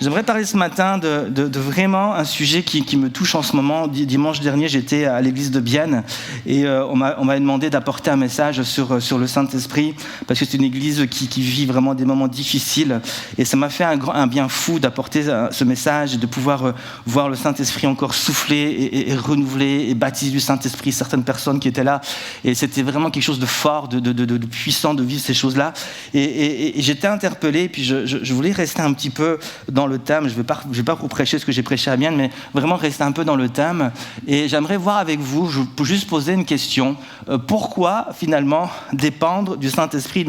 J'aimerais parler ce matin de vraiment un sujet qui me touche en ce moment. Dimanche dernier, j'étais à l'église de Bienne et on m'a demandé d'apporter un message sur le Saint-Esprit parce que c'est une église qui vit vraiment des moments difficiles et ça m'a fait un bien fou d'apporter ce message et de pouvoir voir le Saint-Esprit encore souffler et renouveler et baptiser du Saint-Esprit certaines personnes qui étaient là. Et c'était vraiment quelque chose de fort, de puissant de vivre ces choses-là. Et j'étais interpellé, puis je voulais rester un petit peu dans le thème. Je vais pas vous prêcher ce que j'ai prêché à Bienne, mais vraiment rester un peu dans le thème. Et j'aimerais voir avec vous, je peux juste poser une question. Pourquoi finalement dépendre du Saint-Esprit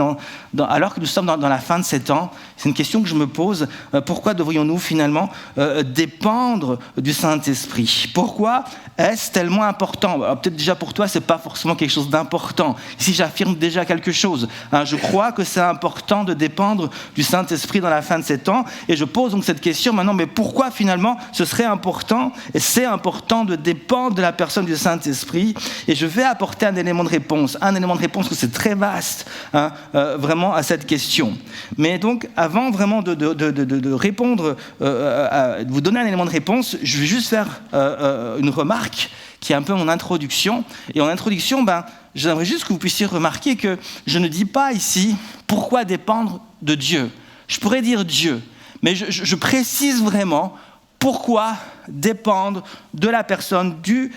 alors que nous sommes dans la fin de ces temps? C'est une question que je me pose. Pourquoi devrions-nous finalement dépendre du Saint-Esprit? Pourquoi est-ce tellement important? Alors, peut-être déjà pour toi, c'est pas forcément quelque chose d'important. Ici, j'affirme déjà quelque chose. Je crois que c'est important de dépendre du Saint-Esprit dans la fin de ces temps. Et je pose donc cette question maintenant, mais pourquoi finalement ce serait important? Et c'est important de dépendre de la personne du Saint-Esprit. Et je vais apporter un élément de réponse que c'est très vaste, vraiment à cette question. Mais donc, avant vraiment de répondre, de vous donner un élément de réponse, je vais juste faire une remarque qui est un peu mon introduction. Et en introduction, j'aimerais juste que vous puissiez remarquer que je ne dis pas ici pourquoi dépendre de Dieu. Je pourrais dire Dieu, mais je précise vraiment pourquoi dépendre de la personne du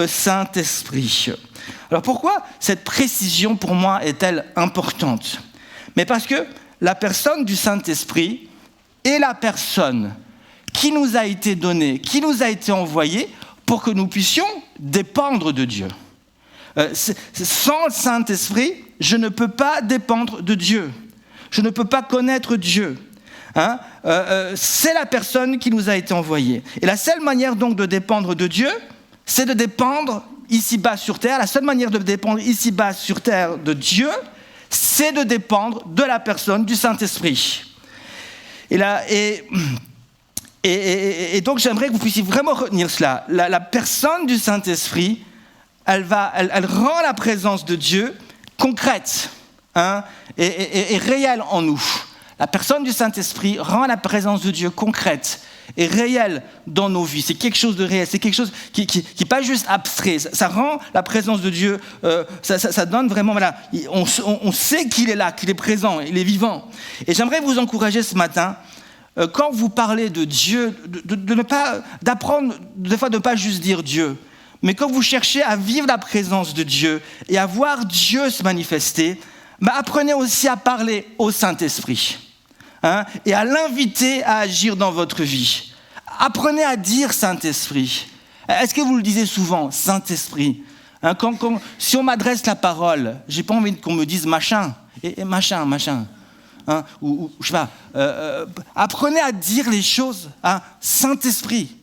Saint-Esprit. Alors pourquoi cette précision pour moi est-elle importante? Mais parce que la personne du Saint-Esprit est la personne qui nous a été donnée, qui nous a été envoyée pour que nous puissions dépendre de Dieu. Sans le Saint-Esprit, je ne peux pas dépendre de Dieu. Je ne peux pas connaître Dieu. C'est la personne qui nous a été envoyée. Et la seule manière donc de dépendre de Dieu, c'est de dépendre ici-bas sur terre. La seule manière de dépendre ici-bas sur terre de Dieu, c'est de dépendre de la personne du Saint-Esprit. Et donc j'aimerais que vous puissiez vraiment retenir cela. La personne du Saint-Esprit, elle rend la présence de Dieu concrète et réelle en nous. La personne du Saint-Esprit rend la présence de Dieu concrète et réelle dans nos vies. C'est quelque chose de réel, c'est quelque chose qui n'est pas juste abstrait. Ça rend la présence de Dieu, ça donne vraiment, voilà, on sait qu'il est là, qu'il est présent, il est vivant. Et j'aimerais vous encourager ce matin, quand vous parlez de Dieu, d'apprendre, des fois de ne pas juste dire Dieu, mais quand vous cherchez à vivre la présence de Dieu et à voir Dieu se manifester, apprenez aussi à parler au Saint-Esprit et à l'inviter à agir dans votre vie. Apprenez à dire Saint-Esprit. Est-ce que vous le disiez souvent, Saint-Esprit? Si on m'adresse la parole, j'ai pas envie qu'on me dise machin, et machin. Ou je sais pas, apprenez à dire les choses, Saint-Esprit.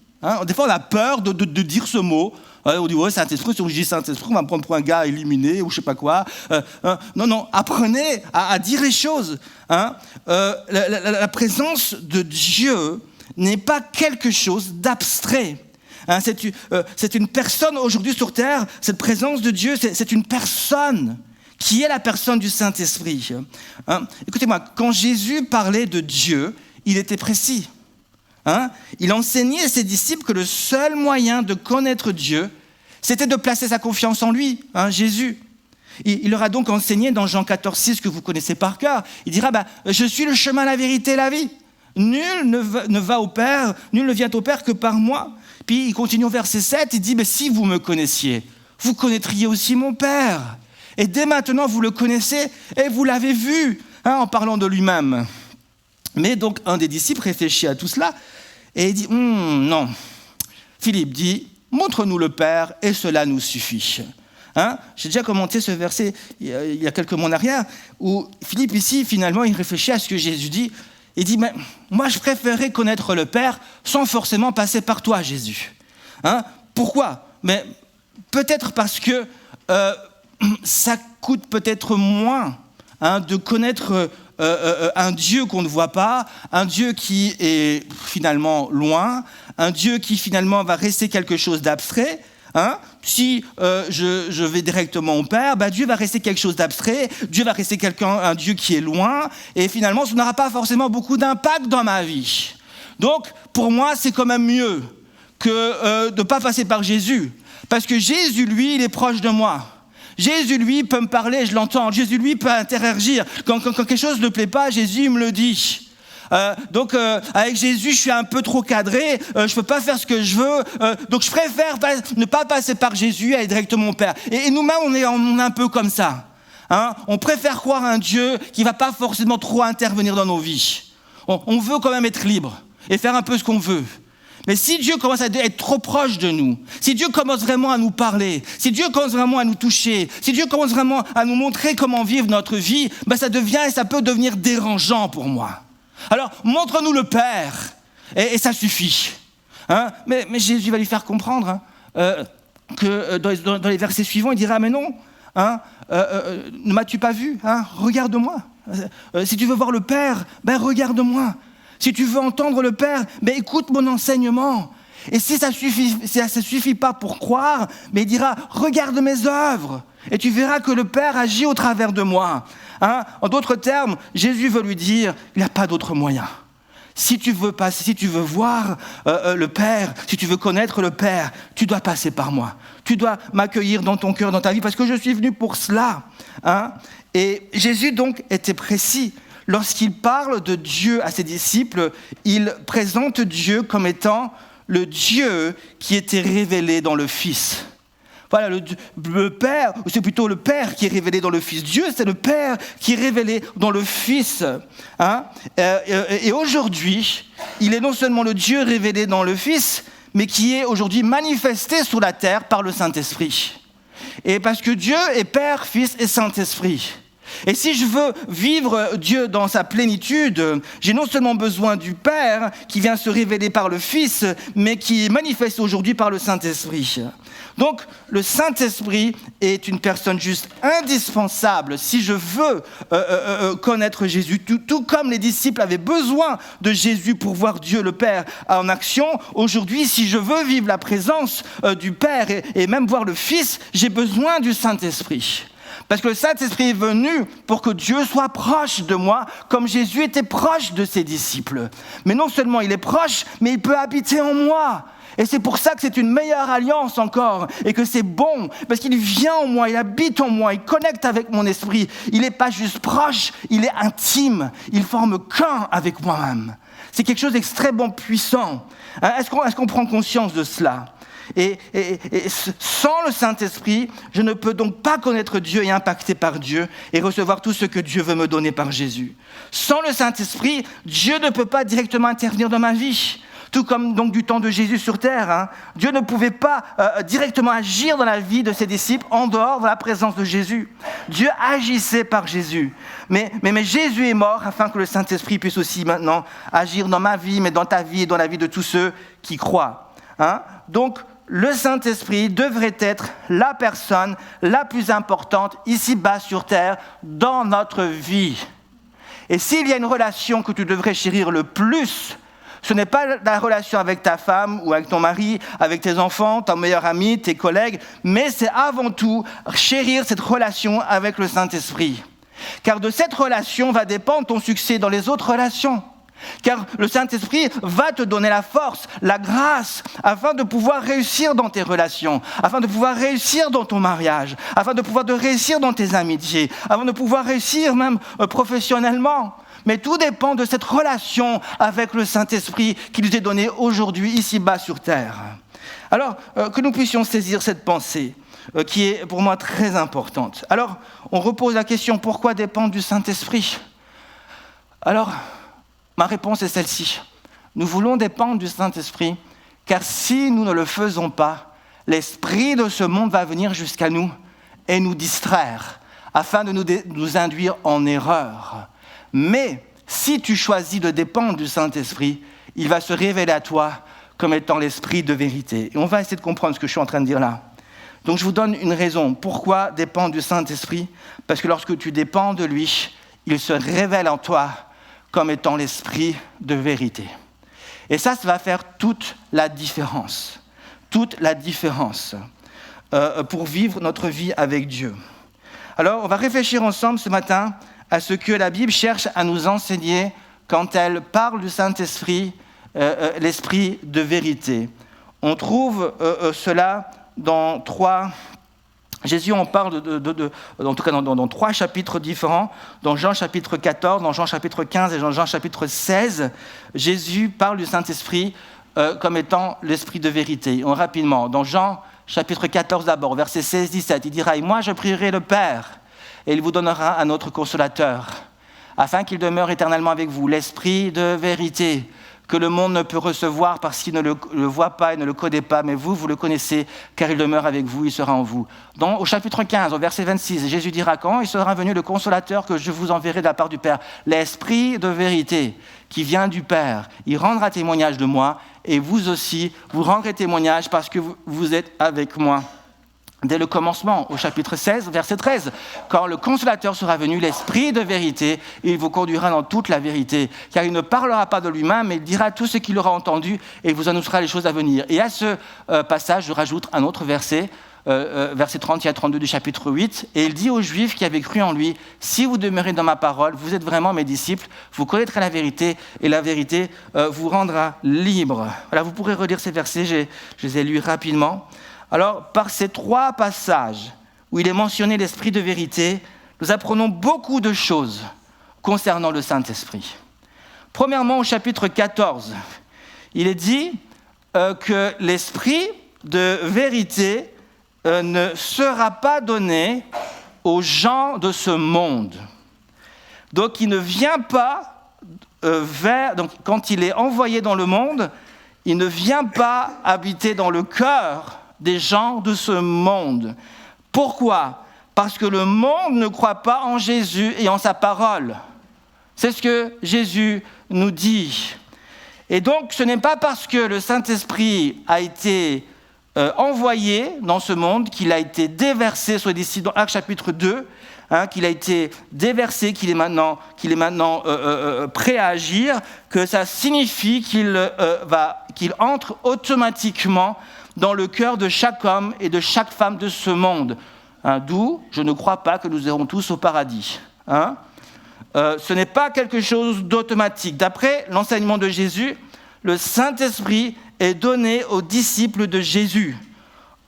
Des fois, on a peur de dire ce mot. On dit, ouais, Saint-Esprit, si on dit Saint-Esprit, on va me prendre pour un gars illuminé ou je sais pas quoi. Non, apprenez à dire les choses. La présence de Dieu n'est pas quelque chose d'abstrait. C'est une personne aujourd'hui sur terre, cette présence de Dieu, c'est une personne qui est la personne du Saint-Esprit. Écoutez-moi, quand Jésus parlait de Dieu, il était précis. Il enseignait à ses disciples que le seul moyen de connaître Dieu, c'était de placer sa confiance en lui, Jésus. Il leur a donc enseigné dans Jean 14,6 que vous connaissez par cœur. Il dira, je suis le chemin, la vérité et la vie. Nul ne va au Père, nul ne vient au Père que par moi. Puis il continue au verset 7, il dit, si vous me connaissiez, vous connaîtriez aussi mon Père. Et dès maintenant, vous le connaissez et vous l'avez vu, en parlant de lui-même. Mais donc, un des disciples réfléchit à tout cela et il dit, non. Philippe dit, montre-nous le Père et cela nous suffit. J'ai déjà commenté ce verset il y a quelques mois en arrière, où Philippe ici, finalement, il réfléchit à ce que Jésus dit. Il dit, mais moi, je préférerais connaître le Père sans forcément passer par toi, Jésus. Pourquoi? Mais peut-être parce que ça coûte peut-être moins de connaître un Dieu qu'on ne voit pas, un Dieu qui est finalement loin, un Dieu qui finalement va rester quelque chose d'abstrait. Si je vais directement au Père, Dieu va rester quelque chose d'abstrait, Dieu va rester un Dieu qui est loin, et finalement, ça n'aura pas forcément beaucoup d'impact dans ma vie. Donc, pour moi, c'est quand même mieux que de ne pas passer par Jésus. Parce que Jésus, lui, il est proche de moi. Jésus, lui, peut me parler, je l'entends. Jésus, lui, peut interagir. Quand quelque chose ne plaît pas, Jésus me le dit. Donc, avec Jésus, je suis un peu trop cadré. Je ne peux pas faire ce que je veux. Donc, je préfère ne pas passer par Jésus et aller directement au Père. Et nous-mêmes, on est un peu comme ça. Hein? On préfère croire un Dieu qui ne va pas forcément trop intervenir dans nos vies. On veut quand même être libre et faire un peu ce qu'on veut. Mais si Dieu commence à être trop proche de nous, si Dieu commence vraiment à nous parler, si Dieu commence vraiment à nous toucher, si Dieu commence vraiment à nous montrer comment vivre notre vie, ben ça peut devenir dérangeant pour moi. Alors, montre-nous le Père, et ça suffit. Hein? Mais Jésus va lui faire comprendre que dans les versets suivants, il dira, mais non, ne m'as-tu pas vu? Regarde-moi. Si tu veux voir le Père, ben regarde-moi. Si tu veux entendre le Père, ben écoute mon enseignement. Et si ça suffit pas pour croire, mais il dira, regarde mes œuvres, et tu verras que le Père agit au travers de moi. En d'autres termes, Jésus veut lui dire, il n'y a pas d'autre moyen. Si tu veux voir le Père, si tu veux connaître le Père, tu dois passer par moi. Tu dois m'accueillir dans ton cœur, dans ta vie, parce que je suis venu pour cela. Et Jésus donc était précis. Lorsqu'il parle de Dieu à ses disciples, il présente Dieu comme étant le Dieu qui était révélé dans le Fils. Voilà, le Père, ou c'est plutôt le Père qui est révélé dans le Fils. Dieu, c'est le Père qui est révélé dans le Fils. Et aujourd'hui, il est non seulement le Dieu révélé dans le Fils, mais qui est aujourd'hui manifesté sur la terre par le Saint-Esprit. Et parce que Dieu est Père, Fils et Saint-Esprit. Et si je veux vivre Dieu dans sa plénitude, j'ai non seulement besoin du Père qui vient se révéler par le Fils, mais qui est manifesté aujourd'hui par le Saint-Esprit. Donc, le Saint-Esprit est une personne juste indispensable si je veux connaître Jésus. Tout comme les disciples avaient besoin de Jésus pour voir Dieu le Père en action, aujourd'hui, si je veux vivre la présence du Père et même voir le Fils, j'ai besoin du Saint-Esprit. Parce que le Saint-Esprit est venu pour que Dieu soit proche de moi, comme Jésus était proche de ses disciples. Mais non seulement il est proche, mais il peut habiter en moi. Et c'est pour ça que c'est une meilleure alliance encore, et que c'est bon, parce qu'il vient en moi, il habite en moi, il connecte avec mon esprit. Il n'est pas juste proche, il est intime, il forme qu'un avec moi-même. C'est quelque chose d'extrêmement puissant. Est-ce qu'on prend conscience de cela ? Et sans le Saint-Esprit, je ne peux donc pas connaître Dieu et impacter par Dieu et recevoir tout ce que Dieu veut me donner par Jésus. Sans le Saint-Esprit, Dieu ne peut pas directement intervenir dans ma vie. Tout comme donc du temps de Jésus sur terre. Dieu ne pouvait pas directement agir dans la vie de ses disciples en dehors de la présence de Jésus. Dieu agissait par Jésus. Mais Jésus est mort afin que le Saint-Esprit puisse aussi maintenant agir dans ma vie, mais dans ta vie et dans la vie de tous ceux qui croient. Donc, le Saint-Esprit devrait être la personne la plus importante ici-bas sur terre dans notre vie. Et s'il y a une relation que tu devrais chérir le plus, ce n'est pas la relation avec ta femme ou avec ton mari, avec tes enfants, ton meilleur ami, tes collègues, mais c'est avant tout chérir cette relation avec le Saint-Esprit. Car de cette relation va dépendre ton succès dans les autres relations. Car le Saint-Esprit va te donner la force, la grâce, afin de pouvoir réussir dans tes relations, afin de pouvoir réussir dans ton mariage, afin de pouvoir réussir dans tes amitiés, afin de pouvoir réussir même professionnellement. Mais tout dépend de cette relation avec le Saint-Esprit qui nous est donnée aujourd'hui, ici-bas sur terre. Alors, que nous puissions saisir cette pensée qui est pour moi très importante. Alors, on repose la question, pourquoi dépendre du Saint-Esprit ? Alors, ma réponse est celle-ci. Nous voulons dépendre du Saint-Esprit, car si nous ne le faisons pas, l'esprit de ce monde va venir jusqu'à nous et nous distraire, afin de nous induire en erreur. Mais si tu choisis de dépendre du Saint-Esprit, il va se révéler à toi comme étant l'esprit de vérité. Et on va essayer de comprendre ce que je suis en train de dire là. Donc je vous donne une raison. Pourquoi dépendre du Saint-Esprit ? Parce que lorsque tu dépends de lui, il se révèle en toi comme étant l'esprit de vérité. Et ça va faire toute la différence. Toute la différence pour vivre notre vie avec Dieu. Alors, on va réfléchir ensemble ce matin à ce que la Bible cherche à nous enseigner quand elle parle du Saint-Esprit l'esprit de vérité. On trouve cela dans trois... Jésus en parle en tout cas dans trois chapitres différents, dans Jean chapitre 14, dans Jean chapitre 15 et dans Jean chapitre 16. Jésus parle du Saint-Esprit comme étant l'esprit de vérité. Rapidement, dans Jean chapitre 14 d'abord, versets 16-17, il dira « Et moi je prierai le Père, et il vous donnera un autre consolateur, afin qu'il demeure éternellement avec vous, l'esprit de vérité, que le monde ne peut recevoir parce qu'il ne le voit pas et ne le connaît pas, mais vous le connaissez, car il demeure avec vous, il sera en vous. » Au chapitre 15, au verset 26, Jésus dira « Quand il sera venu le consolateur que je vous enverrai de la part du Père, l'esprit de vérité qui vient du Père, il rendra témoignage de moi, et vous aussi, vous rendrez témoignage parce que vous êtes avec moi. » Dès le commencement, au chapitre 16, verset 13, « Quand le consolateur sera venu, l'esprit de vérité, il vous conduira dans toute la vérité, car il ne parlera pas de lui-même, mais il dira tout ce qu'il aura entendu et il vous annoncera les choses à venir. » Et à ce passage, je rajoute un autre verset, verset 30 et 32 du chapitre 8, et il dit aux Juifs qui avaient cru en lui, « Si vous demeurez dans ma parole, vous êtes vraiment mes disciples, vous connaîtrez la vérité, et la vérité vous rendra libre. » Voilà, vous pourrez relire ces versets, je les ai lus rapidement. Alors, par ces trois passages où il est mentionné l'esprit de vérité, nous apprenons beaucoup de choses concernant le Saint-Esprit. Premièrement, au chapitre 14, il est dit que l'esprit de vérité ne sera pas donné aux gens de ce monde. Donc, il ne vient pas donc, quand il est envoyé dans le monde, il ne vient pas habiter dans le cœur des gens de ce monde. Pourquoi ? Parce que le monde ne croit pas en Jésus et en sa parole. C'est ce que Jésus nous dit. Et donc, ce n'est pas parce que le Saint-Esprit a été envoyé dans ce monde, qu'il a été déversé sur les disciples dans Actes chapitre 2, qu'il a été déversé, qu'il est maintenant prêt à agir, que ça signifie qu'il entre automatiquement dans le cœur de chaque homme et de chaque femme de ce monde. D'où je ne crois pas que nous irons tous au paradis. Ce n'est pas quelque chose d'automatique. D'après l'enseignement de Jésus, le Saint-Esprit est donné aux disciples de Jésus,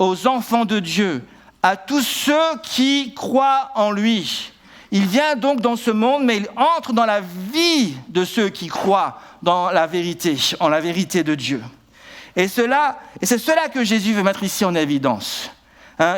aux enfants de Dieu, à tous ceux qui croient en lui. Il vient donc dans ce monde, mais il entre dans la vie de ceux qui croient dans la vérité, en la vérité de Dieu. Et c'est cela que Jésus veut mettre ici en évidence.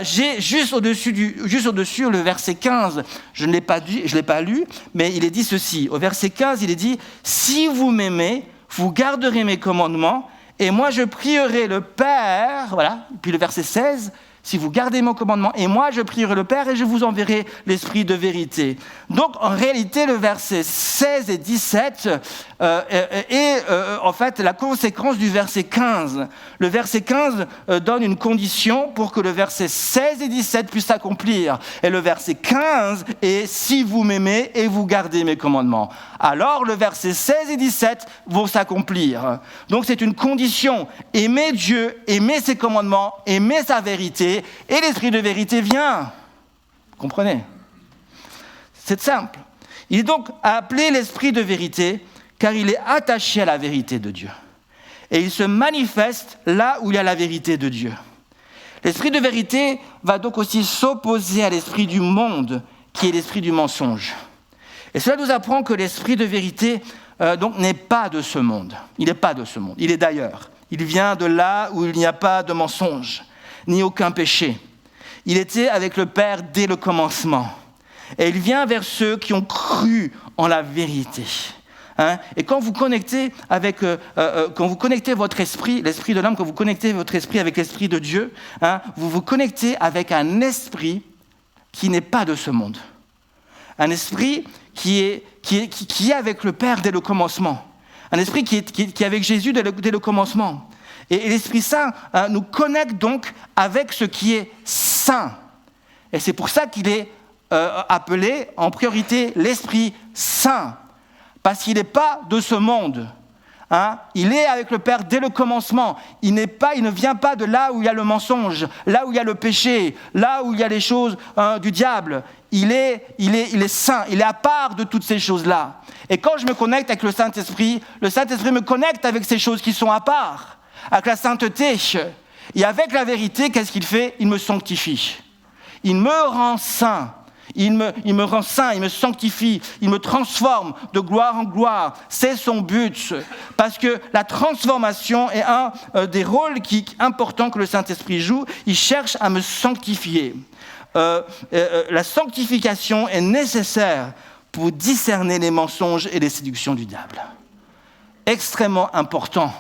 J'ai juste au-dessus, le verset 15, je ne l'ai pas lu, mais il est dit ceci. Au verset 15, il est dit « Si vous m'aimez, vous garderez mes commandements, et moi je prierai le Père. » Voilà. Puis le verset 16, « Si vous gardez mon commandement, et moi je prierai le Père, et je vous enverrai l'Esprit de vérité. » Donc en réalité, le verset 16 et 17 est en fait la conséquence du verset 15. Le verset 15 donne une condition pour que le verset 16 et 17 puissent s'accomplir. Et le verset 15 est « Si vous m'aimez et vous gardez mes commandements. » Alors le verset 16 et 17 vont s'accomplir. Donc c'est une condition. Aimer Dieu, aimer ses commandements, aimer sa vérité, et l'esprit de vérité vient. Vous comprenez ? C'est simple. Il est donc appelé l'esprit de vérité car il est attaché à la vérité de Dieu. Et il se manifeste là où il y a la vérité de Dieu. L'esprit de vérité va donc aussi s'opposer à l'esprit du monde, qui est l'esprit du mensonge. Et cela nous apprend que l'esprit de vérité donc n'est pas de ce monde. Il n'est pas de ce monde, il est d'ailleurs. Il vient de là où il n'y a pas de mensonge, ni aucun péché. Il était avec le Père dès le commencement. Et il vient vers ceux qui ont cru en la vérité. Et quand vous connectez votre esprit, l'esprit de l'homme, quand vous connectez votre esprit avec l'esprit de Dieu, vous vous connectez avec un esprit qui n'est pas de ce monde. Un esprit qui est avec le Père dès le commencement. Un esprit qui est avec Jésus dès le commencement. Et l'Esprit Saint nous connecte donc avec ce qui est saint. Et c'est pour ça qu'il est appelé en priorité l'Esprit Saint. Parce qu'il n'est pas de ce monde. Hein? Il est avec le Père dès le commencement. Il ne vient pas de là où il y a le mensonge, là où il y a le péché, là où il y a les choses du diable. Il est saint, il est à part de toutes ces choses-là. Et quand je me connecte avec le Saint-Esprit me connecte avec ces choses qui sont à part, avec la sainteté. Et avec la vérité, qu'est-ce qu'il fait? Il me sanctifie. Il me rend saint. Il me rend saint, il me sanctifie, il me transforme de gloire en gloire. C'est son but. Parce que la transformation est un des rôles importants que le Saint-Esprit joue. Il cherche à me sanctifier. La sanctification est nécessaire pour discerner les mensonges et les séductions du diable. Extrêmement important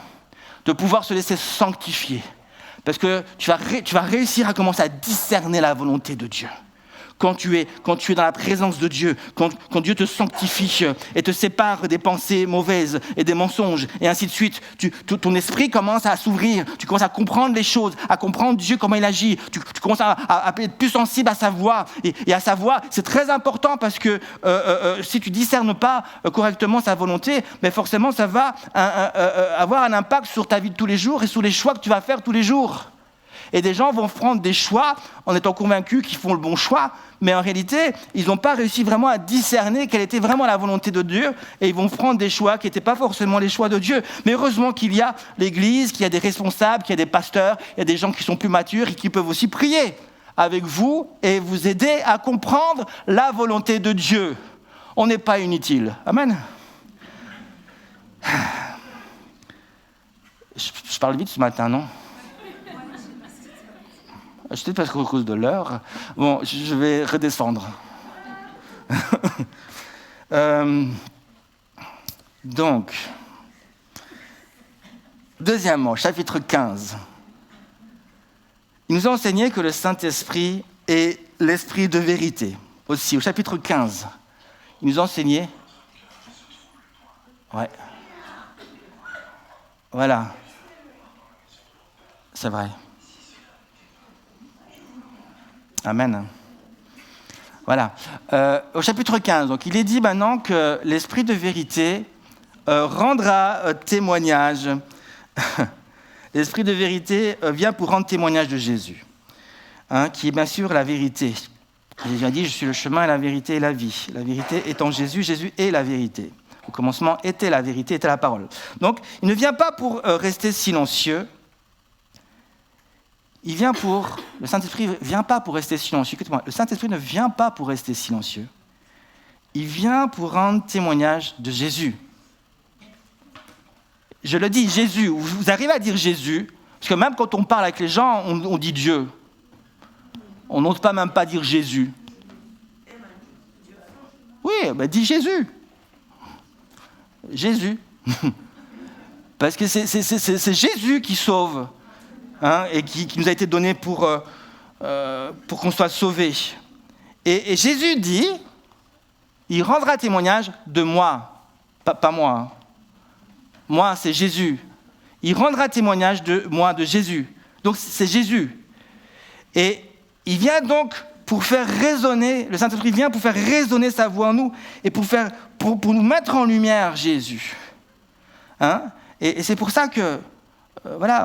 de pouvoir se laisser sanctifier. Parce que tu vas réussir à commencer à discerner la volonté de Dieu. Quand tu es dans la présence de Dieu, quand Dieu te sanctifie et te sépare des pensées mauvaises et des mensonges, et ainsi de suite, ton esprit commence à s'ouvrir, tu commences à comprendre les choses, à comprendre Dieu, comment il agit, tu commences à être plus sensible à sa voix, et à sa voix, c'est très important parce que si tu discernes pas correctement sa volonté, mais forcément ça va avoir un impact sur ta vie de tous les jours et sur les choix que tu vas faire tous les jours. Et des gens vont prendre des choix en étant convaincus qu'ils font le bon choix, mais en réalité, ils n'ont pas réussi vraiment à discerner quelle était vraiment la volonté de Dieu, et ils vont prendre des choix qui n'étaient pas forcément les choix de Dieu. Mais heureusement qu'il y a l'Église, qu'il y a des responsables, qu'il y a des pasteurs, il y a des gens qui sont plus matures et qui peuvent aussi prier avec vous et vous aider à comprendre la volonté de Dieu. On n'est pas inutile. Amen. Je parle vite ce matin, non ? Peut-être parce qu'à cause de l'heure. Bon, je vais redescendre. Donc, deuxièmement, chapitre 15. Il nous a enseigné que le Saint-Esprit est l'Esprit de vérité. Aussi, au chapitre 15, il nous a enseigné... Ouais. Voilà. C'est vrai. Amen. Voilà. Au chapitre 15, donc, il est dit maintenant que l'Esprit de vérité rendra témoignage. L'Esprit de vérité vient pour rendre témoignage de Jésus, qui est bien sûr la vérité. Jésus a dit, je suis le chemin, la vérité et la vie. La vérité est en Jésus, Jésus est la vérité. Au commencement était la vérité, était la parole. Donc, il ne vient pas pour rester silencieux. Le Saint-Esprit ne vient pas pour rester silencieux. Écoute-moi, le Saint-Esprit ne vient pas pour rester silencieux. Il vient pour rendre témoignage de Jésus. Je le dis, Jésus. Vous arrivez à dire Jésus, parce que même quand on parle avec les gens, on dit Dieu. On n'ose pas même pas dire Jésus. Oui, dis Jésus. Jésus. Parce que c'est Jésus qui sauve. Et qui nous a été donné pour qu'on soit sauvés. Et Jésus dit, il rendra témoignage de moi, pas moi. Moi, c'est Jésus. Il rendra témoignage de moi, de Jésus. Donc, c'est Jésus. Et il vient donc pour faire résonner, le Saint-Esprit vient pour faire résonner sa voix en nous et pour nous mettre en lumière Jésus. Et c'est pour ça que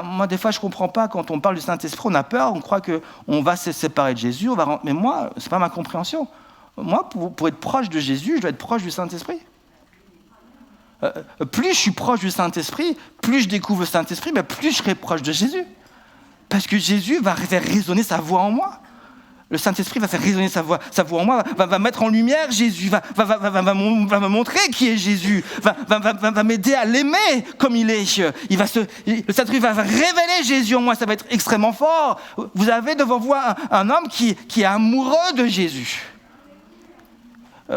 moi, des fois, je ne comprends pas, quand on parle du Saint-Esprit, on a peur, on croit qu'on va se séparer de Jésus, mais moi, ce n'est pas ma compréhension. Moi, pour être proche de Jésus, je dois être proche du Saint-Esprit. Plus je suis proche du Saint-Esprit, plus je découvre le Saint-Esprit, mais plus je serai proche de Jésus. Parce que Jésus va faire résonner sa voix en moi. Le Saint-Esprit va faire résonner sa voix en moi, va mettre en lumière Jésus, va me montrer qui est Jésus, va m'aider à l'aimer comme il est. Le Saint-Esprit va révéler Jésus en moi, ça va être extrêmement fort. Vous avez devant vous un homme qui est amoureux de Jésus.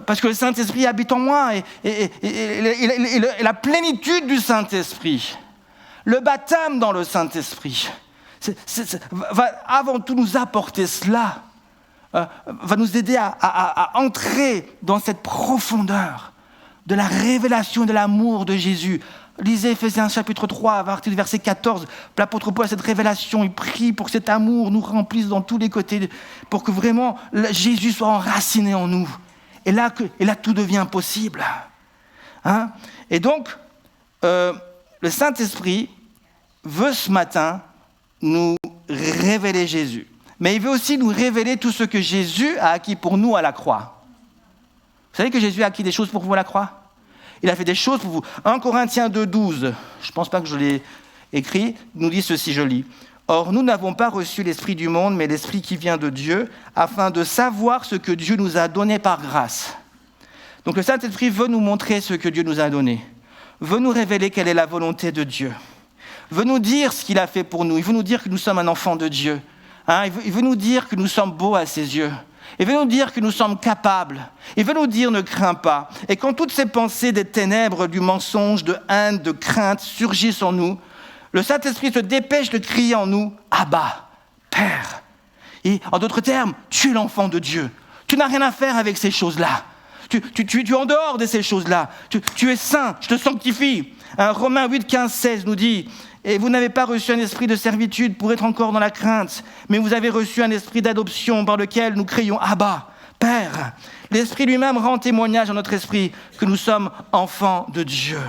Parce que le Saint-Esprit habite en moi et la plénitude du Saint-Esprit, le baptême dans le Saint-Esprit, va avant tout nous apporter cela. Va nous aider à entrer dans cette profondeur de la révélation de l'amour de Jésus. Lisez Ephésiens chapitre 3, à partir du verset 14. L'apôtre Paul a cette révélation, il prie pour que cet amour nous remplisse dans tous les côtés, pour que vraiment Jésus soit enraciné en nous. Et là tout devient possible. Et donc, le le Saint-Esprit veut ce matin nous révéler Jésus. Mais il veut aussi nous révéler tout ce que Jésus a acquis pour nous à la croix. Vous savez que Jésus a acquis des choses pour vous à la croix ? Il a fait des choses pour vous. 1 Corinthiens 2,12, je ne pense pas que je l'ai écrit, nous dit ceci, je lis. « Or, nous n'avons pas reçu l'esprit du monde, mais l'esprit qui vient de Dieu, afin de savoir ce que Dieu nous a donné par grâce. » Donc le Saint-Esprit veut nous montrer ce que Dieu nous a donné, veut nous révéler quelle est la volonté de Dieu, veut nous dire ce qu'il a fait pour nous, il veut nous dire que nous sommes un enfant de Dieu, il veut nous dire que nous sommes beaux à ses yeux, il veut nous dire que nous sommes capables, il veut nous dire ne crains pas. Et quand toutes ces pensées des ténèbres, du mensonge, de haine, de crainte surgissent en nous, le Saint-Esprit se dépêche de crier en nous « Abba, Père ». Et en d'autres termes, tu es l'enfant de Dieu. Tu n'as rien à faire avec ces choses-là. Tu es en dehors de ces choses-là. Tu es saint, je te sanctifie. Romains 8, 15, 16 nous dit « Et vous n'avez pas reçu un esprit de servitude pour être encore dans la crainte, mais vous avez reçu un esprit d'adoption par lequel nous crions « Abba, Père ». L'Esprit lui-même rend témoignage à notre esprit que nous sommes enfants de Dieu.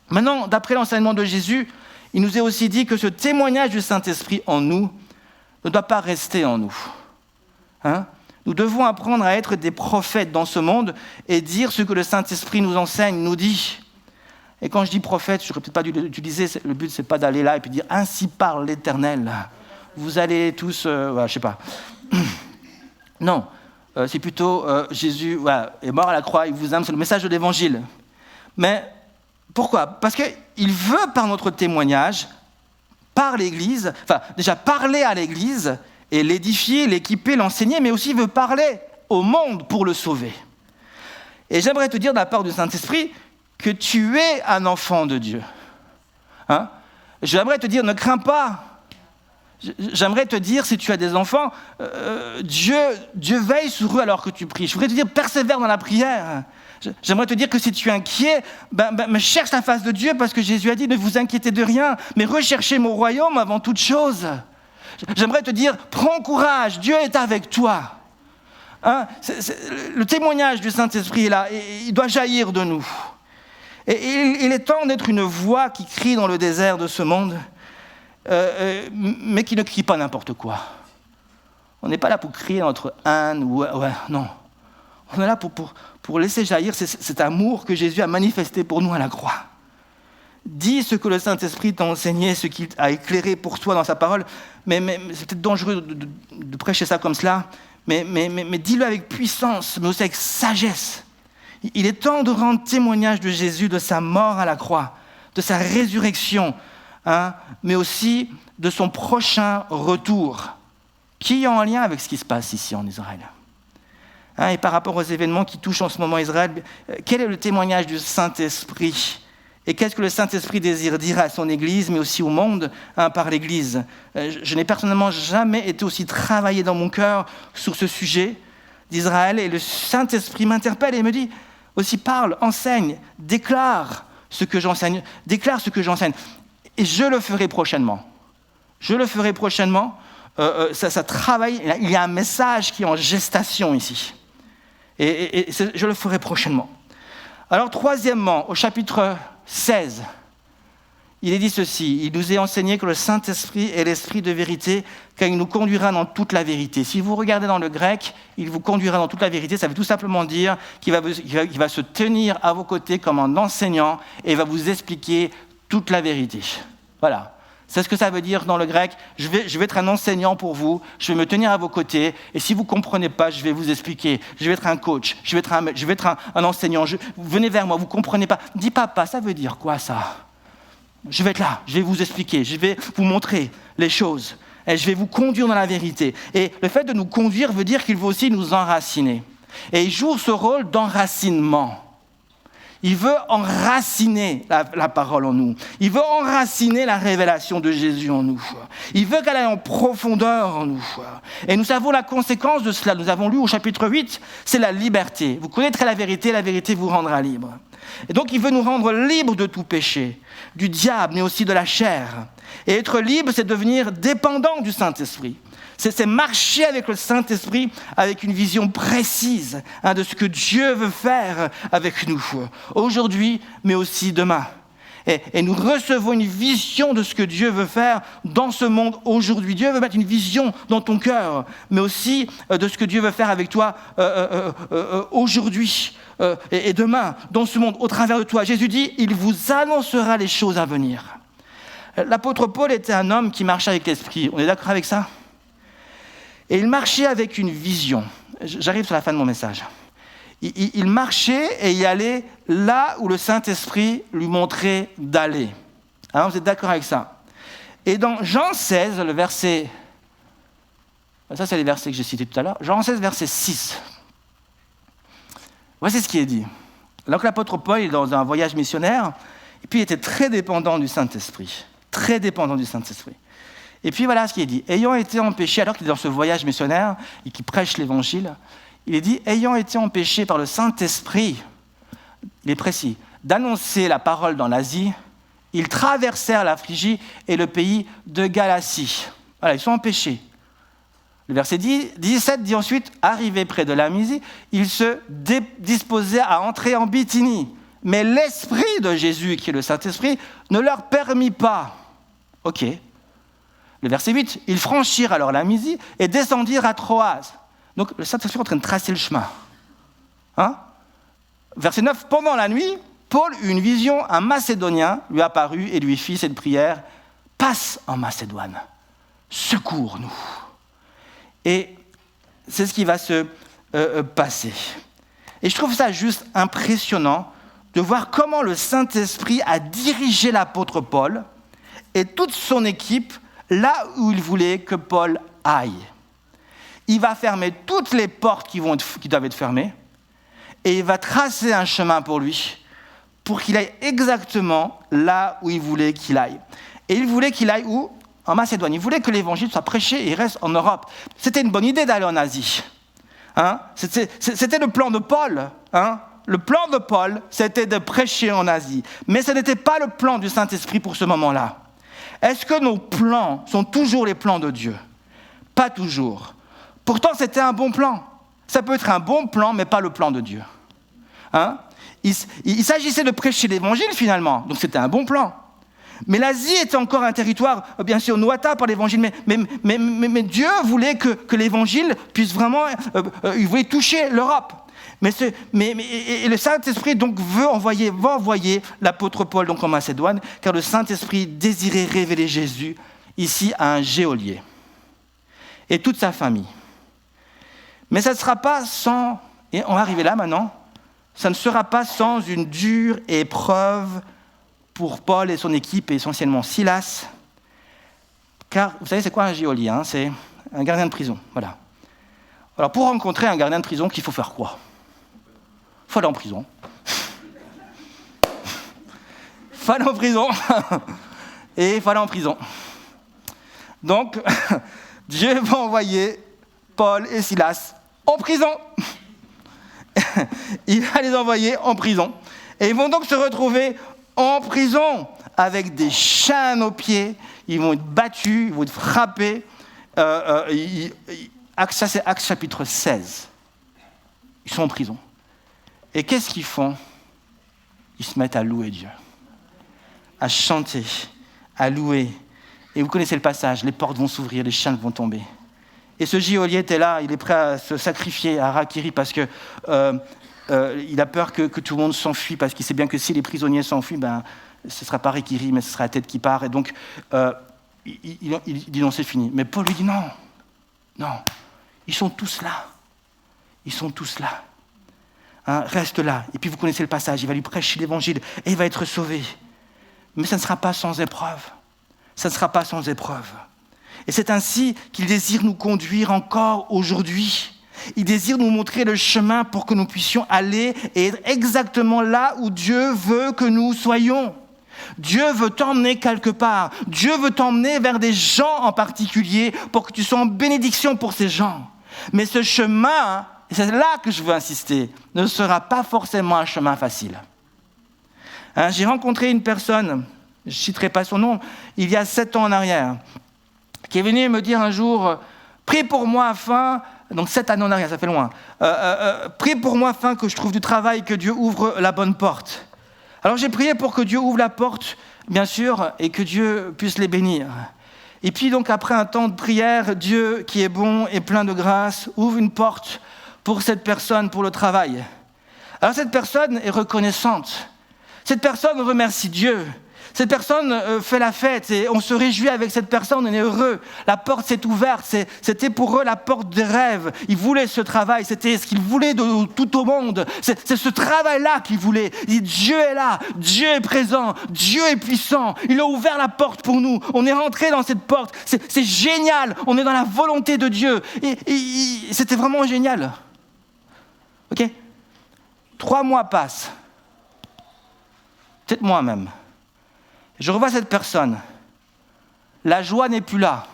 Maintenant, d'après l'enseignement de Jésus, il nous est aussi dit que ce témoignage du Saint-Esprit en nous ne doit pas rester en nous. Nous devons apprendre à être des prophètes dans ce monde et dire ce que le Saint-Esprit nous enseigne, nous dit. Et quand je dis prophète, je n'aurais peut-être pas dû l'utiliser, le but, ce n'est pas d'aller là et puis dire « Ainsi parle l'Éternel ». Vous allez tous, je ne sais pas. Non, c'est plutôt Jésus est mort à la croix, il vous aime, c'est le message de l'Évangile. Mais pourquoi ? Parce qu'il veut, par notre témoignage, par l'Église, déjà parler à l'Église et l'édifier, l'équiper, l'enseigner, mais aussi il veut parler au monde pour le sauver. Et j'aimerais te dire de la part du Saint-Esprit que tu es un enfant de Dieu. J'aimerais te dire, ne crains pas. J'aimerais te dire, si tu as des enfants, Dieu veille sur eux alors que tu pries. Je voudrais te dire, persévère dans la prière. J'aimerais te dire que si tu es inquiet, mais cherche la face de Dieu, parce que Jésus a dit, ne vous inquiétez de rien, mais recherchez mon royaume avant toute chose. J'aimerais te dire, prends courage, Dieu est avec toi. Le témoignage du Saint-Esprit est là, et il doit jaillir de nous. Et il est temps d'être une voix qui crie dans le désert de ce monde, mais qui ne crie pas n'importe quoi. On n'est pas là pour crier notre haine, non. On est là pour laisser jaillir cet amour que Jésus a manifesté pour nous à la croix. Dis ce que le Saint-Esprit t'a enseigné, ce qu'il a éclairé pour toi dans sa parole, mais c'est peut-être dangereux de prêcher ça comme cela, mais dis-le avec puissance, mais aussi avec sagesse. Il est temps de rendre témoignage de Jésus, de sa mort à la croix, de sa résurrection, mais aussi de son prochain retour, qui est en lien avec ce qui se passe ici en Israël. Et par rapport aux événements qui touchent en ce moment Israël, quel est le témoignage du Saint-Esprit ? Et qu'est-ce que le Saint-Esprit désire dire à son Église, mais aussi au monde par l'Église ? Je n'ai personnellement jamais été aussi travaillé dans mon cœur sur ce sujet d'Israël, et le Saint-Esprit m'interpelle et me dit aussi, parle, enseigne, déclare ce que j'enseigne. Et je le ferai prochainement. Ça travaille, il y a un message qui est en gestation ici. Et je le ferai prochainement. Alors, troisièmement, au chapitre 16, il est dit ceci, il nous est enseigné que le Saint-Esprit est l'Esprit de vérité, car il nous conduira dans toute la vérité. Si vous regardez dans le grec, il vous conduira dans toute la vérité, ça veut tout simplement dire qu'il va se tenir à vos côtés comme un enseignant et va vous expliquer toute la vérité. Voilà. C'est ce que ça veut dire dans le grec. Je vais être un enseignant pour vous, je vais me tenir à vos côtés, et si vous ne comprenez pas, je vais vous expliquer. Je vais être un coach, je vais être un enseignant. Venez vers moi, vous ne comprenez pas. Dis papa, ça veut dire quoi ça ? Je vais être là, je vais vous expliquer, je vais vous montrer les choses, et je vais vous conduire dans la vérité. Et le fait de nous conduire veut dire qu'il veut aussi nous enraciner. Et il joue ce rôle d'enracinement. Il veut enraciner la parole en nous. Il veut enraciner la révélation de Jésus en nous. Il veut qu'elle aille en profondeur en nous. Et nous savons la conséquence de cela. Nous avons lu au chapitre 8, c'est la liberté. Vous connaîtrez la vérité vous rendra libre. Et donc il veut nous rendre libres de tout péché, du diable, mais aussi de la chair. Et être libre, c'est devenir dépendant du Saint-Esprit. C'est marcher avec le Saint-Esprit avec une vision précise de ce que Dieu veut faire avec nous, aujourd'hui, mais aussi demain. Et nous recevons une vision de ce que Dieu veut faire dans ce monde aujourd'hui. Dieu veut mettre une vision dans ton cœur, mais aussi de ce que Dieu veut faire avec toi aujourd'hui et demain, dans ce monde, au travers de toi. Jésus dit, il vous annoncera les choses à venir. L'apôtre Paul était un homme qui marchait avec l'Esprit. On est d'accord avec ça ? Et il marchait avec une vision. J'arrive sur la fin de mon message. Il marchait et il allait là où le Saint-Esprit lui montrait d'aller. Alors, vous êtes d'accord avec ça ? Et dans Jean 16, le verset... Ça, c'est les versets que j'ai cités tout à l'heure. Jean 16, verset 6. Voici ce qui est dit. Alors que l'apôtre Paul est dans un voyage missionnaire, et puis il était très dépendant du Saint-Esprit. Très dépendant du Saint-Esprit. Et puis voilà ce qui est dit. Ayant été empêché, alors qu'il est dans ce voyage missionnaire et qu'il prêche l'évangile, il est dit, ayant été empêché par le Saint-Esprit, il est précis, d'annoncer la parole dans l'Asie, ils traversèrent la Phrygie et le pays de Galatie. Voilà, ils sont empêchés. Le verset 17 dit ensuite, arrivés près de la Mysie, ils se disposaient à entrer en Bithynie. Mais l'Esprit de Jésus, qui est le Saint-Esprit, ne leur permit pas. Ok. Le verset 8, ils franchirent alors la Mysie et descendirent à Troas. Donc le Saint-Esprit est en train de tracer le chemin. Verset 9, pendant la nuit, Paul eut une vision, un Macédonien lui apparut et lui fit cette prière, passe en Macédoine, secours-nous. Et c'est ce qui va se passer. Et je trouve ça juste impressionnant de voir comment le Saint-Esprit a dirigé l'apôtre Paul et toute son équipe là où il voulait que Paul aille. Il va fermer toutes les portes qui doivent être fermées et il va tracer un chemin pour lui, pour qu'il aille exactement là où il voulait qu'il aille. Et il voulait qu'il aille où ? En Macédoine. Il voulait que l'évangile soit prêché et reste en Europe. C'était une bonne idée d'aller en Asie. C'était le plan de Paul. Le plan de Paul, c'était de prêcher en Asie. Mais ce n'était pas le plan du Saint-Esprit pour ce moment-là. Est-ce que nos plans sont toujours les plans de Dieu ? Pas toujours. Pourtant, c'était un bon plan. Ça peut être un bon plan, mais pas le plan de Dieu. Il s'agissait de prêcher l'évangile, finalement. Donc, c'était un bon plan. Mais l'Asie était encore un territoire, bien sûr, noyé par l'évangile. Mais Dieu voulait que l'évangile puisse vraiment... il voulait toucher l'Europe. Et le Saint-Esprit donc va envoyer l'apôtre Paul donc en Macédoine, car le Saint-Esprit désirait révéler Jésus ici à un geôlier et toute sa famille. Mais ça ne sera pas sans, et on va arriver là maintenant, ça ne sera pas sans une dure épreuve pour Paul et son équipe, et essentiellement Silas, car vous savez c'est quoi un geôlier ? C'est un gardien de prison, voilà. Alors pour rencontrer un gardien de prison, qu'il faut faire quoi ? Il faut aller en prison. Il faut aller en prison. Et il faut aller en prison. Donc, Dieu va envoyer Paul et Silas en prison. Il va les envoyer en prison. Et ils vont donc se retrouver en prison avec des chaînes aux pieds. Ils vont être battus, ils vont être frappés. Ça, c'est Actes chapitre 16. Ils sont en prison. Et qu'est-ce qu'ils font ? Ils se mettent à louer Dieu, à chanter, à louer. Et vous connaissez le passage, les portes vont s'ouvrir, les chaînes vont tomber. Et ce geôlier était là, il est prêt à se sacrifier à Harakiri parce que il a peur que tout le monde s'enfuit, parce qu'il sait bien que si les prisonniers s'enfuient, ce ne sera pas Harakiri, mais ce sera la tête qui part. Et donc, il dit non, c'est fini. Mais Paul lui dit non, ils sont tous là. Ils sont tous là. Reste là. Et puis vous connaissez le passage, il va lui prêcher l'évangile et il va être sauvé. Mais ça ne sera pas sans épreuve. Ça ne sera pas sans épreuve. Et c'est ainsi qu'il désire nous conduire encore aujourd'hui. Il désire nous montrer le chemin pour que nous puissions aller et être exactement là où Dieu veut que nous soyons. Dieu veut t'emmener quelque part. Dieu veut t'emmener vers des gens en particulier pour que tu sois en bénédiction pour ces gens. Mais ce chemin, et c'est là que je veux insister, ne sera pas forcément un chemin facile. J'ai rencontré une personne, je ne citerai pas son nom, il y a 7 ans en arrière, qui est venue me dire un jour, prie pour moi afin, donc 7 années en arrière, ça fait loin, prie pour moi afin que je trouve du travail, que Dieu ouvre la bonne porte. Alors j'ai prié pour que Dieu ouvre la porte, bien sûr, et que Dieu puisse les bénir. Et puis donc après un temps de prière, Dieu qui est bon et plein de grâce, ouvre une porte pour cette personne, pour le travail. Alors cette personne est reconnaissante. Cette personne remercie Dieu. Cette personne fait la fête et on se réjouit avec cette personne, on est heureux. La porte s'est ouverte, c'était pour eux la porte des rêves. Ils voulaient ce travail, c'était ce qu'ils voulaient de tout au monde. C'est ce travail-là qu'ils voulaient. Dieu est là, Dieu est présent, Dieu est puissant. Il a ouvert la porte pour nous. On est rentré dans cette porte. C'est génial, on est dans la volonté de Dieu. Et c'était vraiment génial. Ok ? 3 mois passent. Peut-être moi même. Je revois cette personne. La joie n'est plus là.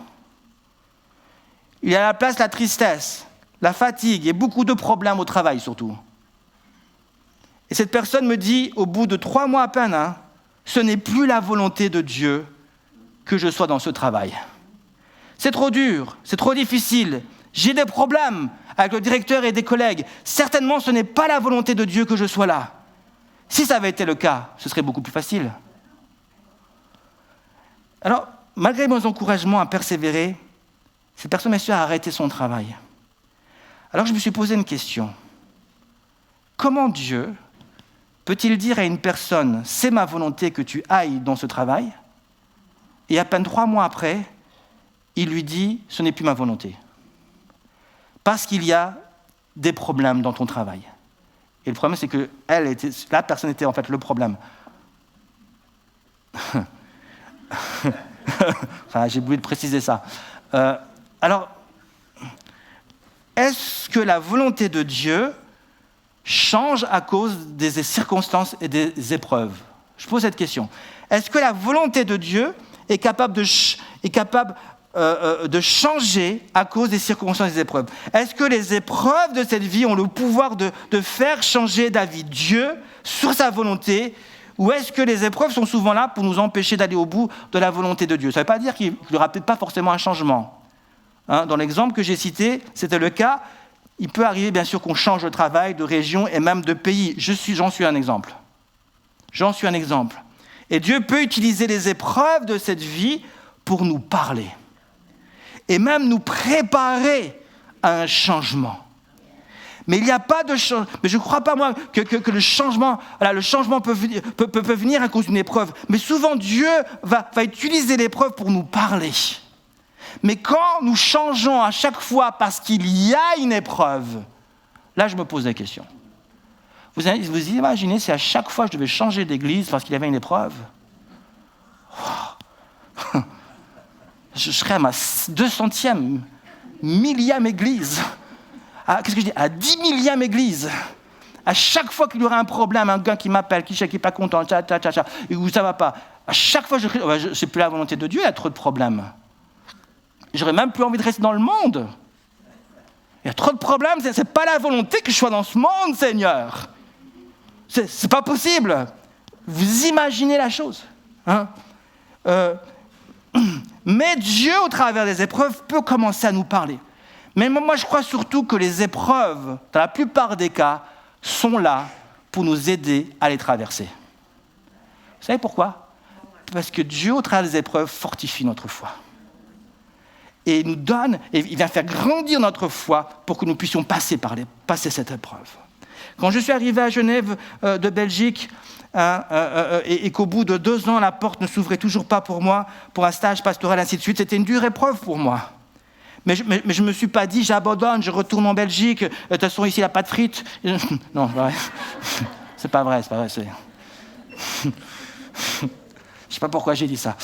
Il y a à la place la tristesse, la fatigue et beaucoup de problèmes au travail surtout. Et cette personne me dit, au bout de 3 mois à peine, ce n'est plus la volonté de Dieu que je sois dans ce travail. C'est trop dur, c'est trop difficile. J'ai des problèmes avec le directeur et des collègues. Certainement, ce n'est pas la volonté de Dieu que je sois là. Si ça avait été le cas, ce serait beaucoup plus facile. Alors, malgré mes encouragements à persévérer, cette personne m'a su arrêter son travail. Alors je me suis posé une question. Comment Dieu peut-il dire à une personne « c'est ma volonté que tu ailles dans ce travail » et à peine 3 mois après, il lui dit « ce n'est plus ma volonté » parce qu'il y a des problèmes dans ton travail. Et le problème, c'est que la personne était en fait le problème. Enfin, j'ai oublié de préciser ça. Alors, est-ce que la volonté de Dieu change à cause des circonstances et des épreuves ? Je pose cette question. Est-ce que la volonté de Dieu est capable de changer à cause des circonstances et des épreuves ? Est-ce que les épreuves de cette vie ont le pouvoir de faire changer d'avis Dieu sur sa volonté ? Ou est-ce que les épreuves sont souvent là pour nous empêcher d'aller au bout de la volonté de Dieu ? Ça ne veut pas dire qu'il n'y aura peut-être pas forcément un changement. Dans l'exemple que j'ai cité, c'était le cas. Il peut arriver bien sûr qu'on change de travail, de région et même de pays. J'en suis un exemple. Et Dieu peut utiliser les épreuves de cette vie pour nous parler. Et même nous préparer à un changement. Mais il n'y a pas de changement. Mais je ne crois pas, moi, que le changement peut venir à cause d'une épreuve. Mais souvent, Dieu va utiliser l'épreuve pour nous parler. Mais quand nous changeons à chaque fois parce qu'il y a une épreuve, là, je me pose la question. Vous imaginez si à chaque fois je devais changer d'église parce qu'il y avait une épreuve ? Je serais à ma 200e, 1000e église. Qu'est-ce que je dis ? À 10 000e église. À chaque fois qu'il y aura un problème, un gars qui m'appelle, qui n'est pas content, ou ça ne va pas, à chaque fois je crie, c'est plus la volonté de Dieu, il y a trop de problèmes. J'aurais même plus envie de rester dans le monde. Il y a trop de problèmes, ce n'est pas la volonté que je sois dans ce monde, Seigneur. C'est pas possible. Vous imaginez la chose. Mais Dieu, au travers des épreuves, peut commencer à nous parler. Mais moi, je crois surtout que les épreuves, dans la plupart des cas, sont là pour nous aider à les traverser. Vous savez pourquoi ? Parce que Dieu, au travers des épreuves, fortifie notre foi. Et il nous donne, et il vient faire grandir notre foi pour que nous puissions passer cette épreuve. Quand je suis arrivé à Genève de Belgique, et qu'au bout de 2 ans, la porte ne s'ouvrait toujours pas pour moi, pour un stage pastoral, ainsi de suite, c'était une dure épreuve pour moi. Mais je ne me suis pas dit, j'abandonne, je retourne en Belgique, de toute façon, ici, il n'y a pas de frites. Non, c'est pas vrai. Je ne sais pas pourquoi j'ai dit ça.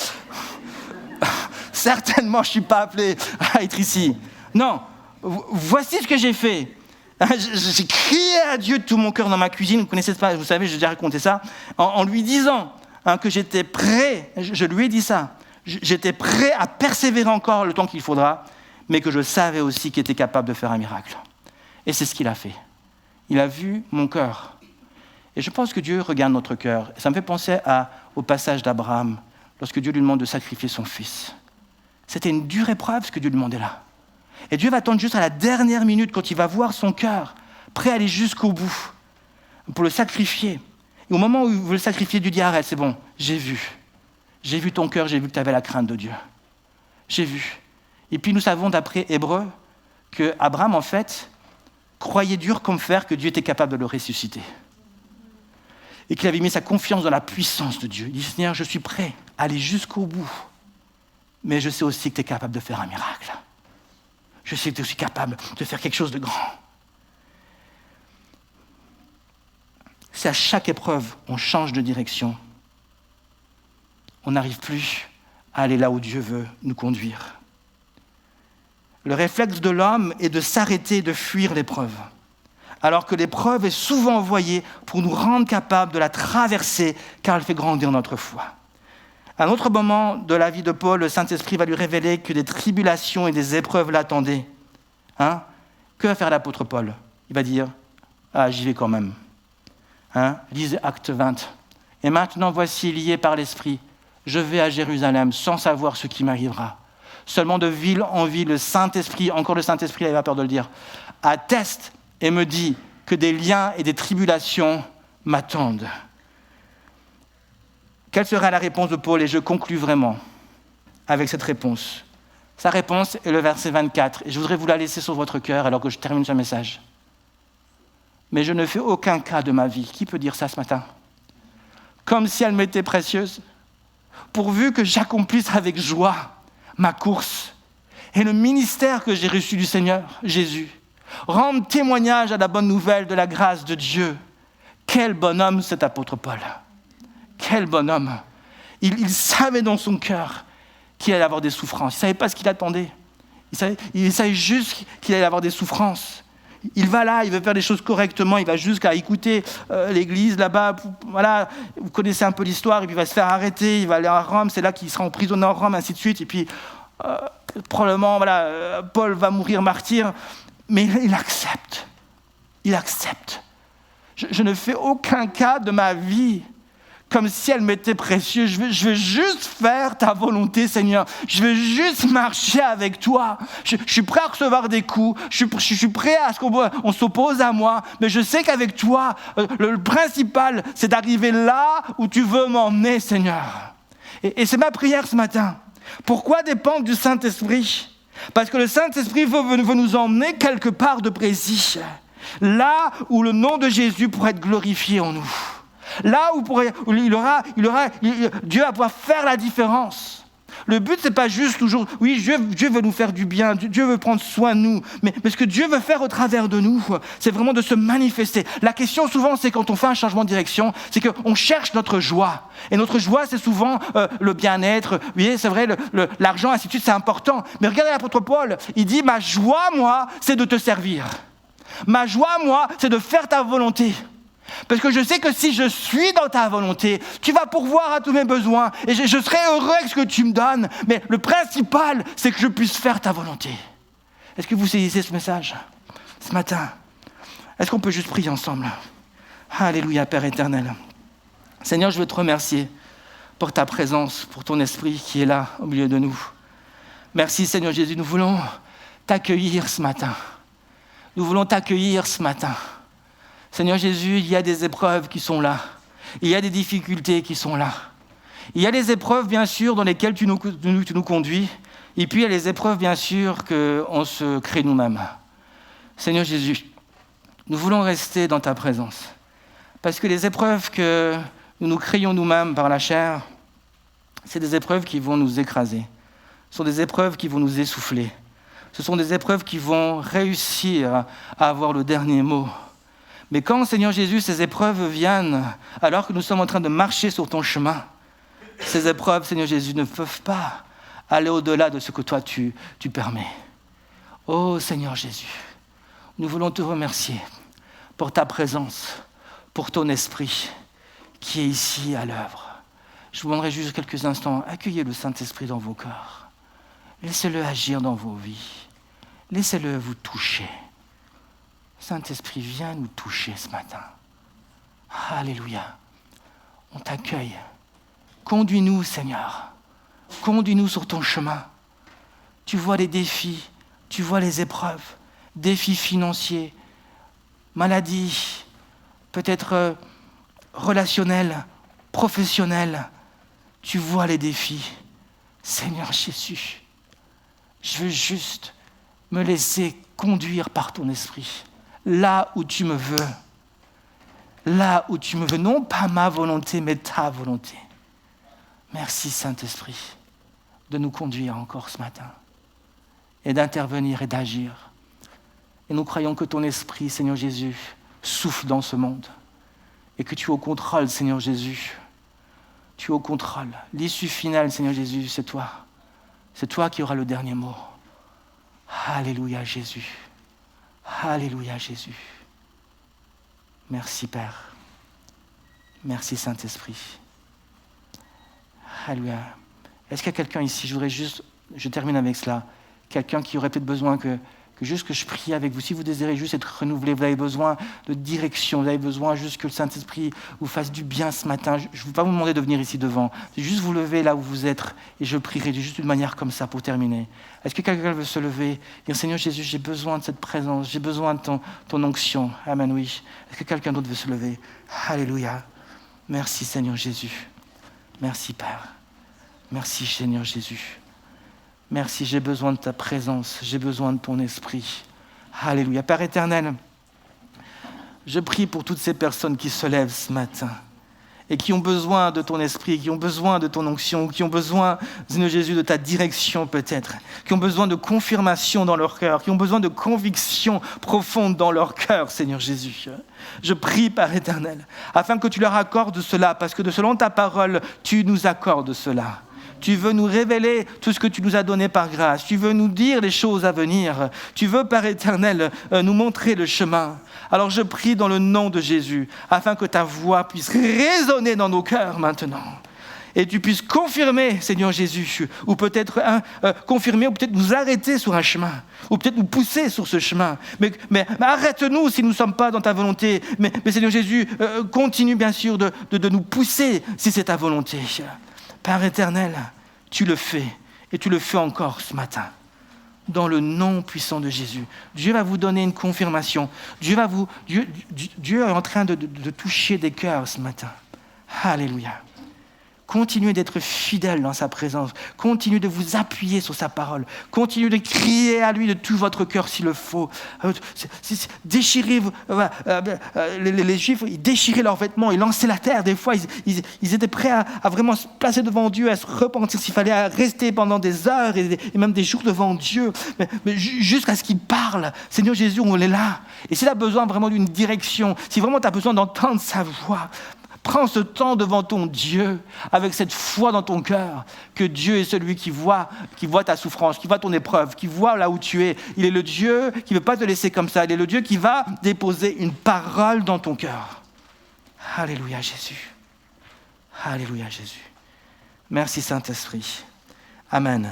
Certainement, je ne suis pas appelé à être ici. Non, voici ce que j'ai fait. J'ai crié à Dieu de tout mon cœur dans ma cuisine, vous connaissez pas, vous savez, j'ai déjà raconté ça, en lui disant que j'étais prêt, je lui ai dit ça, j'étais prêt à persévérer encore le temps qu'il faudra, mais que je savais aussi qu'il était capable de faire un miracle. Et c'est ce qu'il a fait. Il a vu mon cœur. Et je pense que Dieu regarde notre cœur. Ça me fait penser au passage d'Abraham, lorsque Dieu lui demande de sacrifier son fils. C'était une dure épreuve ce que Dieu lui demandait là. Et Dieu va attendre juste à la dernière minute, quand il va voir son cœur, prêt à aller jusqu'au bout, pour le sacrifier. Et au moment où il veut le sacrifier, Dieu dit, arrête, c'est bon, j'ai vu ton cœur, j'ai vu que tu avais la crainte de Dieu. J'ai vu. Et puis nous savons d'après Hébreux qu'Abraham, en fait, croyait dur comme fer que Dieu était capable de le ressusciter. Et qu'il avait mis sa confiance dans la puissance de Dieu. Il dit, Seigneur, je suis prêt à aller jusqu'au bout, mais je sais aussi que tu es capable de faire un miracle. Je sais que tu es aussi capable de faire quelque chose de grand. Si à chaque épreuve, on change de direction, on n'arrive plus à aller là où Dieu veut nous conduire. Le réflexe de l'homme est de s'arrêter et de fuir l'épreuve, alors que l'épreuve est souvent envoyée pour nous rendre capables de la traverser, car elle fait grandir notre foi. À un autre moment de la vie de Paul, le Saint-Esprit va lui révéler que des tribulations et des épreuves l'attendaient. Que va faire l'apôtre Paul? Il va dire, j'y vais quand même. Lisez Acte 20. Et maintenant, voici lié par l'Esprit, je vais à Jérusalem sans savoir ce qui m'arrivera. Seulement de ville en ville, le Saint-Esprit, encore le Saint-Esprit, il n'avait pas peur de le dire, atteste et me dit que des liens et des tribulations m'attendent. Quelle sera la réponse de Paul? Et je conclus vraiment avec cette réponse. Sa réponse est le verset 24. Et je voudrais vous la laisser sur votre cœur alors que je termine ce message. Mais je ne fais aucun cas de ma vie. Qui peut dire ça ce matin? Comme si elle m'était précieuse, pourvu que j'accomplisse avec joie ma course et le ministère que j'ai reçu du Seigneur Jésus. Rendre témoignage à la bonne nouvelle de la grâce de Dieu. Quel bonhomme cet apôtre Paul. Quel bonhomme. Il savait dans son cœur qu'il allait avoir des souffrances. Il ne savait pas ce qu'il attendait. Il savait juste qu'il allait avoir des souffrances. Il va là, il veut faire des choses correctement, il va jusqu'à écouter l'église là-bas. Voilà, vous connaissez un peu l'histoire, et puis il va se faire arrêter, il va aller à Rome, c'est là qu'il sera emprisonné à Rome, ainsi de suite. Et puis, probablement, Paul va mourir martyr, mais il accepte. Il accepte. Je ne fais aucun cas de ma vie comme si elle m'était précieuse. Je veux juste faire ta volonté, Seigneur. Je veux juste marcher avec toi. Je suis prêt à recevoir des coups. Je suis prêt à ce qu'on s'oppose à moi. Mais je sais qu'avec toi, le principal, c'est d'arriver là où tu veux m'emmener, Seigneur. Et c'est ma prière ce matin. Pourquoi dépendre du Saint-Esprit? Parce que le Saint-Esprit veut nous emmener quelque part de précis. Là où le nom de Jésus pourrait être glorifié en nous. Là où Dieu va pouvoir faire la différence. Le but, c'est pas juste toujours, oui, Dieu veut nous faire du bien, Dieu veut prendre soin de nous, mais ce que Dieu veut faire au travers de nous, c'est vraiment de se manifester. La question souvent, c'est quand on fait un changement de direction, c'est qu'on cherche notre joie. Et notre joie, c'est souvent le bien-être, oui, c'est vrai, l'argent, ainsi de suite, c'est important. Mais regardez l'apôtre Paul, il dit, ma joie, moi, c'est de te servir. Ma joie, moi, c'est de faire ta volonté. Parce que je sais que si je suis dans ta volonté, tu vas pourvoir à tous mes besoins et je serai heureux avec ce que tu me donnes. Mais le principal, c'est que je puisse faire ta volonté. Est-ce que vous saisissez ce message ce matin? Est-ce qu'on peut juste prier ensemble? Alléluia, Père éternel. Seigneur, je veux te remercier pour ta présence, pour ton esprit qui est là au milieu de nous. Merci Seigneur Jésus, nous voulons t'accueillir ce matin. Nous voulons t'accueillir ce matin. Seigneur Jésus, il y a des épreuves qui sont là. Il y a des difficultés qui sont là. Il y a les épreuves, bien sûr, dans lesquelles tu nous conduis. Et puis, il y a les épreuves, bien sûr, qu'on se crée nous-mêmes. Seigneur Jésus, nous voulons rester dans ta présence. Parce que les épreuves que nous nous créons nous-mêmes par la chair, c'est des épreuves qui vont nous écraser. Ce sont des épreuves qui vont nous essouffler. Ce sont des épreuves qui vont réussir à avoir le dernier mot. Mais quand, Seigneur Jésus, ces épreuves viennent, alors que nous sommes en train de marcher sur ton chemin, ces épreuves, Seigneur Jésus, ne peuvent pas aller au-delà de ce que toi, tu permets. Oh, Seigneur Jésus, nous voulons te remercier pour ta présence, pour ton esprit qui est ici à l'œuvre. Je vous demanderai juste quelques instants, accueillez le Saint-Esprit dans vos cœurs. Laissez-le agir dans vos vies. Laissez-le vous toucher. Saint-Esprit, viens nous toucher ce matin. Alléluia. On t'accueille. Conduis-nous, Seigneur. Conduis-nous sur ton chemin. Tu vois les défis, tu vois les épreuves, défis financiers, maladies, peut-être relationnelles, professionnelles. Tu vois les défis. Seigneur Jésus, je veux juste me laisser conduire par ton esprit, là où tu me veux. Là où tu me veux, non pas ma volonté, mais ta volonté. Merci Saint-Esprit de nous conduire encore ce matin et d'intervenir et d'agir. Et nous croyons que ton esprit, Seigneur Jésus, souffle dans ce monde et que tu es au contrôle, Seigneur Jésus. Tu es au contrôle. L'issue finale, Seigneur Jésus, c'est toi. C'est toi qui auras le dernier mot. Alléluia Jésus. Alléluia Jésus. Merci Père. Merci Saint-Esprit. Alléluia. Est-ce qu'il y a quelqu'un ici, je termine avec cela, quelqu'un qui aurait peut-être besoin que je prie avec vous, si vous désirez juste être renouvelé, vous avez besoin de direction, vous avez besoin juste que le Saint-Esprit vous fasse du bien ce matin. Je ne veux pas vous demander de venir ici devant, c'est juste vous lever là où vous êtes et je prierai juste d'une manière comme ça pour terminer. Est-ce que quelqu'un veut se lever et dire Seigneur Jésus, j'ai besoin de cette présence, j'ai besoin de ton onction. Amen, oui. Est-ce que quelqu'un d'autre veut se lever? Alléluia. Merci Seigneur Jésus. Merci Père. Merci Seigneur Jésus. Merci, j'ai besoin de ta présence, j'ai besoin de ton esprit. Alléluia. Père éternel, je prie pour toutes ces personnes qui se lèvent ce matin et qui ont besoin de ton esprit, qui ont besoin de ton onction, qui ont besoin, Seigneur Jésus, de ta direction peut-être, qui ont besoin de confirmation dans leur cœur, qui ont besoin de conviction profonde dans leur cœur, Seigneur Jésus. Je prie, Père éternel, afin que tu leur accordes cela, parce que selon ta parole, tu nous accordes cela. Tu veux nous révéler tout ce que tu nous as donné par grâce. Tu veux nous dire les choses à venir. Tu veux, Père éternel, nous montrer le chemin. Alors je prie dans le nom de Jésus, afin que ta voix puisse résonner dans nos cœurs maintenant. Et tu puisses confirmer, Seigneur Jésus, ou peut-être confirmer, ou peut-être nous arrêter sur un chemin, ou peut-être nous pousser sur ce chemin. Mais arrête-nous si nous ne sommes pas dans ta volonté. Mais Seigneur Jésus, continue bien sûr de nous pousser si c'est ta volonté. Père éternel, tu le fais, et tu le fais encore ce matin, dans le nom puissant de Jésus. Dieu va vous donner une confirmation. Dieu est en train de toucher des cœurs ce matin. Alléluia. Continuez d'être fidèle dans sa présence. Continuez de vous appuyer sur sa parole. Continuez de crier à lui de tout votre cœur s'il le faut. Déchirez, les Juifs, ils déchiraient leurs vêtements, ils lançaient la terre. Des fois, ils étaient prêts à vraiment se placer devant Dieu, à se repentir s'il fallait rester pendant des heures et même des jours devant Dieu. Mais jusqu'à ce qu'il parle. Seigneur Jésus, on est là. Et s'il a besoin vraiment d'une direction, si vraiment tu as besoin d'entendre sa voix, prends ce temps devant ton Dieu, avec cette foi dans ton cœur, que Dieu est celui qui voit ta souffrance, qui voit ton épreuve, qui voit là où tu es. Il est le Dieu qui ne veut pas te laisser comme ça. Il est le Dieu qui va déposer une parole dans ton cœur. Alléluia Jésus. Alléluia Jésus. Merci Saint-Esprit. Amen.